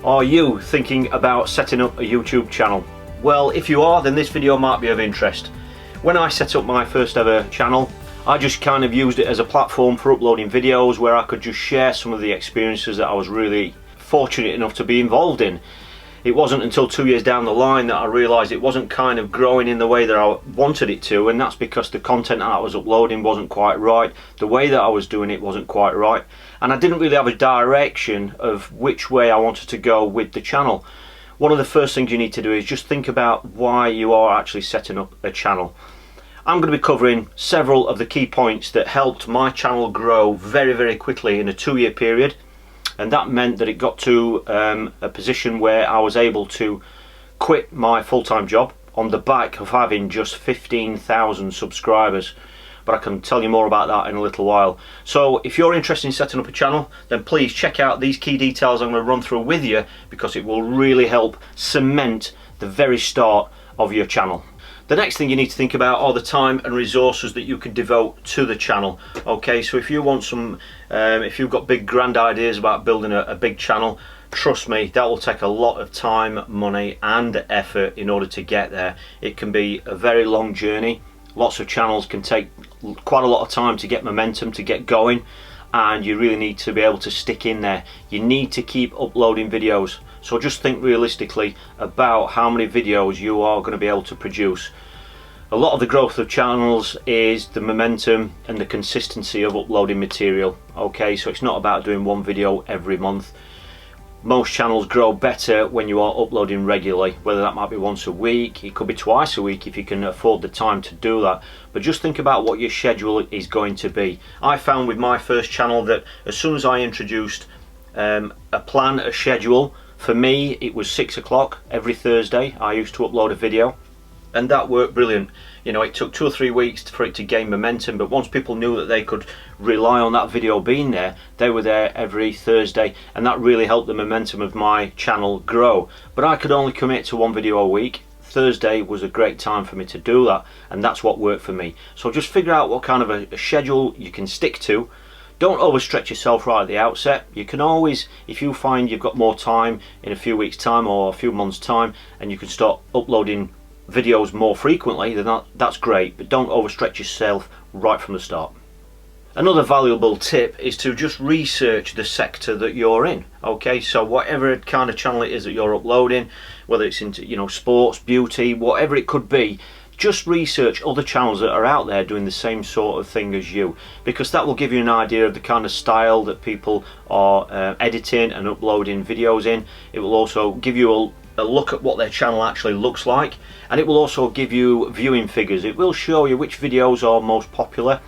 Are you thinking about setting up a YouTube channel? Well, if you are, then this video might be of interest. When I set up my first ever channel, I just kind of used it as a platform for uploading videos where I could just share some of the experiences that I was really fortunate enough to be involved in. It wasn't until 2 years down the line that I realised it wasn't kind of growing in the way that I wanted it to, and that's because the content that I was uploading wasn't quite right, the way that I was doing it wasn't quite right, and I didn't really have a direction of which way I wanted to go with the channel. One of the first things you need to do is just think about why you are actually setting up a channel. I'm going to be covering several of the key points that helped my channel grow very, very quickly in a 2-year period. And that meant that it got to a position where I was able to quit my full-time job on the back of having just 15,000 subscribers. But I can tell you more about that in a little while. So if you're interested in setting up a channel, then please check out these key details I'm going to run through with you, because it will really help cement the very start of your channel. The next thing you need to think about are the time and resources that you can devote to the channel. Okay, so if you want some, if you've got big grand ideas about building a big channel, trust me, that will take a lot of time, money and effort in order to get there. It can be a very long journey. Lots of channels can take quite a lot of time to get momentum, to get going, and you really need to be able to stick in there. You need to keep uploading videos. So just think realistically about how many videos you are going to be able to produce. A lot of the growth of channels is the momentum and the consistency of uploading material. Okay, so it's not about doing one video every month. Most channels grow better when you are uploading regularly, whether that might be once a week, it could be twice a week if you can afford the time to do that. But just think about what your schedule is going to be. I found with my first channel that as soon as I introduced a plan, a schedule, for me it was 6 o'clock every Thursday I used to upload a video, and that worked brilliant. You know, it took 2 or 3 weeks for it to gain momentum, but once people knew that they could rely on that video being there, they were there every Thursday, and that really helped the momentum of my channel grow. But I could only commit to one video a week. Thursday was a great time for me to do that, and that's what worked for me. So just figure out what kind of a schedule you can stick to. Don't overstretch yourself right at the outset. You can always, if you find you've got more time in a few weeks time or a few months time, and you can start uploading videos more frequently, then that's great, but don't overstretch yourself right from the start. Another valuable tip is to just research the sector that you're in. Okay, so whatever kind of channel it is that you're uploading, whether it's into, you know, sports, beauty, whatever it could be, just research other channels that are out there doing the same sort of thing as you, because that will give you an idea of the kind of style that people are editing and uploading videos in. It will also give you a look at what their channel actually looks like, and it will also give you viewing figures. It will show you which videos are most popular.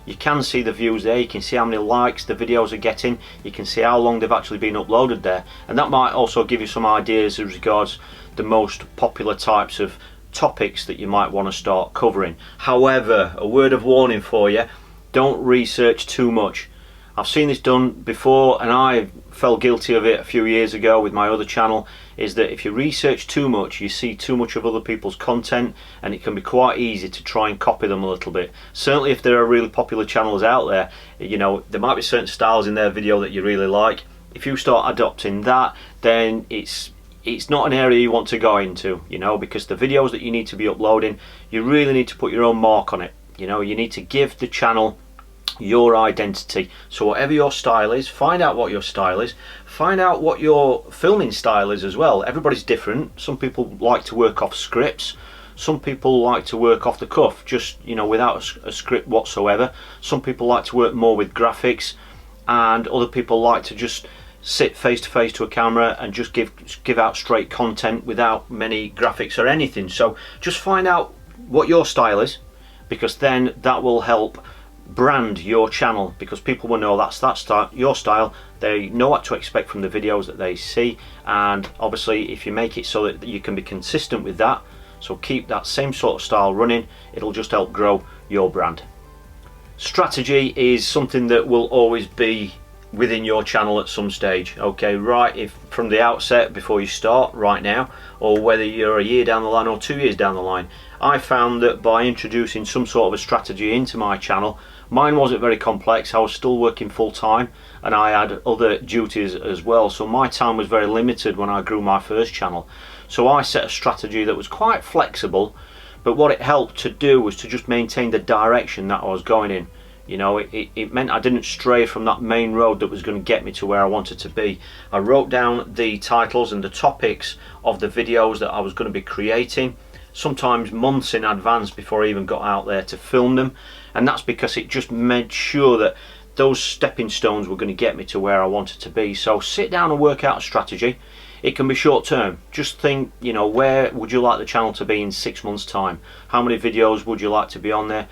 You can see the views there, you can see how many likes the videos are getting, you can see how long they've actually been uploaded there, and that might also give you some ideas as regards the most popular types of topics that you might want to start covering. However, a word of warning for you, don't research too much. I've seen this done before, and I fell guilty of it a few years ago with my other channel, is that if you research too much, you see too much of other people's content, and it can be quite easy to try and copy them a little bit. Certainly if there are really popular channels out there, you know, there might be certain styles in their video that you really like. If you start adopting that, then it's not an area you want to go into, you know, because the videos that you need to be uploading, you really need to put your own mark on it. You know, you need to give the channel your identity. So whatever your style is, find out what your style is, find out what your filming style is as well. Everybody's different. Some people like to work off scripts, some people like to work off the cuff, just, you know, without a script whatsoever. Some people like to work more with graphics, and other people like to just sit face to face to a camera and just give out straight content without many graphics or anything. So just find out what your style is, because then that will help brand your channel, because people will know that's your style. They know what to expect from the videos that they see, and obviously if you make it so that you can be consistent with that, so keep that same sort of style running, it'll just help grow your brand. Strategy is something that will always be within your channel at some stage. Okay, right, if from the outset, before you start right now, or whether you're a year down the line or 2 years down the line, I found that by introducing some sort of a strategy into my channel, Mine wasn't very complex. I was still working full time and I had other duties as well, so my time was very limited when I grew my first channel. So I set a strategy that was quite flexible, but what it helped to do was to just maintain the direction that I was going in. You know, it meant I didn't stray from that main road that was going to get me to where I wanted to be. I wrote down the titles and the topics of the videos that I was going to be creating, sometimes months in advance before I even got out there to film them, and that's because it just made sure that those stepping stones were going to get me to where I wanted to be. So sit down and work out a strategy. It can be short term. Just think, you know, where would you like the channel to be in 6 months time? How many videos would you like to be on there?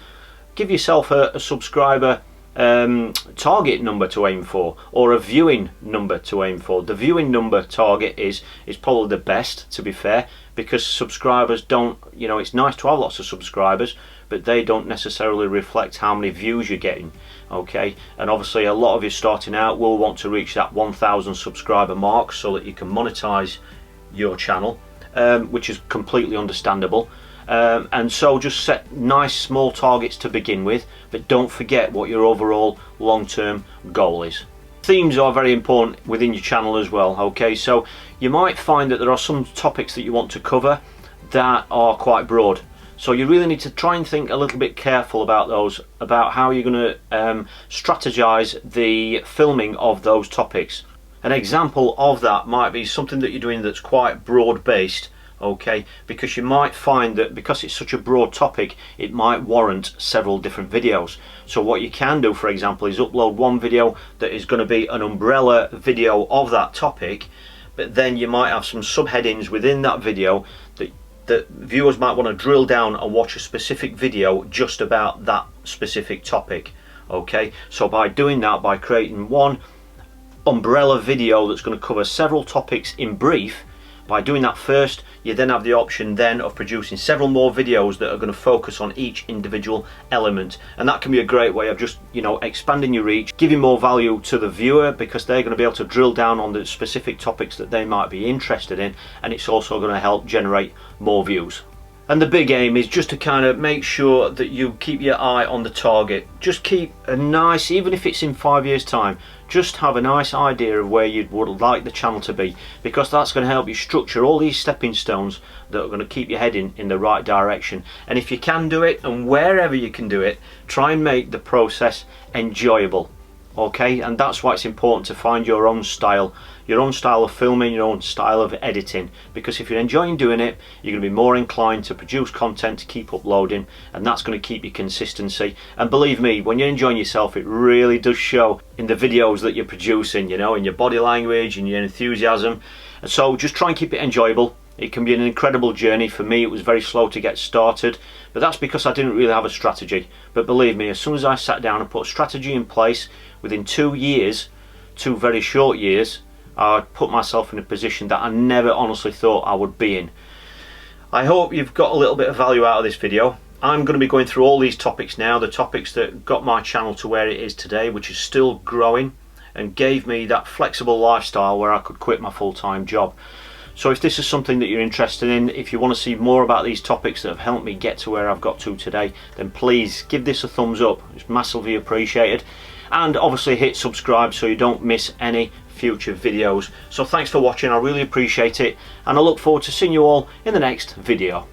Give yourself a subscriber target number to aim for, or a viewing number to aim for. The viewing number target is probably the best, to be fair, because subscribers don't, you know, it's nice to have lots of subscribers, but they don't necessarily reflect how many views you're getting. Okay, and obviously a lot of you starting out will want to reach that 1,000 subscriber mark so that you can monetize your channel, which is completely understandable. And so just set nice small targets to begin with, but don't forget what your overall long-term goal is. Themes are very important within your channel as well. Okay, so you might find that there are some topics that you want to cover that are quite broad, so you really need to try and think a little bit careful about those, about how you're going to strategize the filming of those topics. An example of that might be something that you're doing that's quite broad based. Okay, because you might find that because it's such a broad topic, it might warrant several different videos. So what you can do, for example, is upload one video that is going to be an umbrella video of that topic, but then you might have some subheadings within that video that viewers might want to drill down and watch a specific video just about that specific topic. Okay, so by doing that, by creating one umbrella video that's going to cover several topics in brief, by doing that first, you then have the option then of producing several more videos that are going to focus on each individual element, and that can be a great way of just, you know, expanding your reach, giving more value to the viewer, because they're going to be able to drill down on the specific topics that they might be interested in, and it's also going to help generate more views. And the big aim is just to kind of make sure that you keep your eye on the target. Just keep a nice, even if it's in 5 years time, just have a nice idea of where you would like the channel to be, because that's going to help you structure all these stepping stones that are going to keep you heading in the right direction. And if you can do it, and wherever you can do it, try and make the process enjoyable. Okay, and that's why it's important to find your own style of filming, your own style of editing, because if you're enjoying doing it, you're going to be more inclined to produce content, to keep uploading, and that's going to keep your consistency. And believe me, when you're enjoying yourself, it really does show in the videos that you're producing, you know, in your body language and your enthusiasm. And so just try and keep it enjoyable. It can be an incredible journey. For me, it was very slow to get started, but that's because I didn't really have a strategy. But believe me, as soon as I sat down and put a strategy in place, within 2 years, 2 very short years, I put myself in a position that I never honestly thought I would be in. I hope you've got a little bit of value out of this video. I'm going to be going through all these topics now, the topics that got my channel to where it is today, which is still growing and gave me that flexible lifestyle where I could quit my full-time job. So if this is something that you're interested in, if you want to see more about these topics that have helped me get to where I've got to today, then please give this a thumbs up. It's massively appreciated. And obviously hit subscribe so you don't miss any future videos. So thanks for watching, I really appreciate it, and I look forward to seeing you all in the next video.